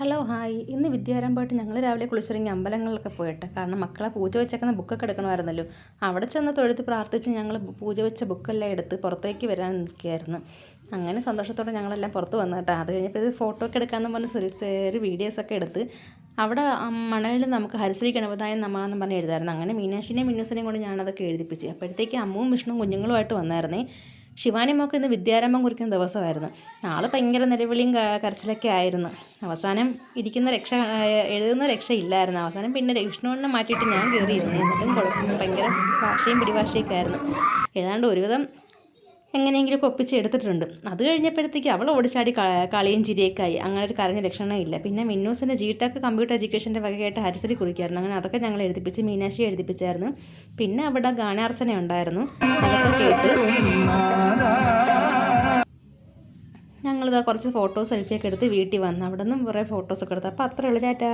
Hello hi. ഇന്ന് വിദ്യാരംഭമായിട്ട് ഞങ്ങൾ രാവിലെ കുളിച്ചിറങ്ങി അമ്പലങ്ങളിലൊക്കെ പോയിട്ട്, കാരണം മക്കളെ പൂജ വെച്ചേക്കുന്ന ബുക്കൊക്കെ എടുക്കണമായിരുന്നല്ലോ. അവിടെ ചെന്ന് തൊഴുത്ത് പ്രാർത്ഥിച്ച് ഞങ്ങൾ പൂജ വെച്ച ബുക്കെല്ലാം എടുത്ത് പുറത്തേക്ക് വരാൻ നിൽക്കുകയായിരുന്നു. അങ്ങനെ സന്തോഷത്തോടെ ഞങ്ങളെല്ലാം പുറത്ത് വന്നു കേട്ടോ. അത് കഴിഞ്ഞപ്പോൾ ഇത് ഫോട്ടോ ഒക്കെ എടുക്കാമെന്ന് പറഞ്ഞ് ഒരു വീഡിയോസൊക്കെ എടുത്ത് അവിടെ മണലിൽ നമുക്ക് ഹരിശ്രീ ഗണപതായ നമാന്ന് പറഞ്ഞ് എഴുതായിരുന്നു. അങ്ങനെ മീനാക്ഷിനെയും മിന്നൂസിനെയും കൊണ്ട് ഞാനതൊക്കെ എഴുതിപ്പിച്ച്. അപ്പോഴത്തേക്ക് അമ്മുവും വിഷ്ണുവും കുഞ്ഞുങ്ങളുമായിട്ട് വന്നായിരുന്നേ. ശിവാനി മോൾക്ക് ഇന്ന് വിദ്യാരംഭം കുറിക്കുന്ന ദിവസമായിരുന്നു. ആൾ ഭയങ്കര നിലവിളിയും കരച്ചിലൊക്കെ ആയിരുന്നു. അവസാനം എഴുതുന്ന രക്ഷയില്ലായിരുന്നു. അവസാനം പിന്നെ വിഷ്ണുവിനെ മാറ്റിയിട്ട് ഞാൻ കയറിയിരുന്നു. എന്നിട്ടും ഭയങ്കര വാശിയും പിടിവാശിയൊക്കെ ആയിരുന്നു. ഏതാണ്ട് ഒരുവിധം എങ്ങനെയെങ്കിലും ഒപ്പിച്ച് എടുത്തിട്ടുണ്ട്. അത് കഴിഞ്ഞപ്പോഴത്തേക്ക് അവൾ ഓടിച്ചാടി കളിയും ചിരിയൊക്കെ ആയി. അങ്ങനെ ഒരു കരഞ്ഞ ലക്ഷണമില്ല. പിന്നെ മിന്നൂസിൻ്റെ ജിടെക് കമ്പ്യൂട്ടർ എഡ്യൂക്കേഷൻ്റെ വകയായിട്ട് ഹരിശ്രീ കുറിക്കായിരുന്നു. അങ്ങനെ അതൊക്കെ ഞങ്ങൾ എഴുതിപ്പിച്ച് മീനാക്ഷിയെ എഴുതിപ്പിച്ചായിരുന്നു. പിന്നെ അവിടെ ഗാനാർച്ചന ഉണ്ടായിരുന്നു. അതൊക്കെ കേട്ട് ഞങ്ങളിതാ കുറച്ച് ഫോട്ടോസ് സെൽഫിയൊക്കെ എടുത്ത് വീട്ടിൽ വന്നു. അവിടെ നിന്നും കുറേ ഫോട്ടോസൊക്കെ എടുത്തു. അപ്പോൾ അത്രയുള്ളൂ. ടാറ്റാ.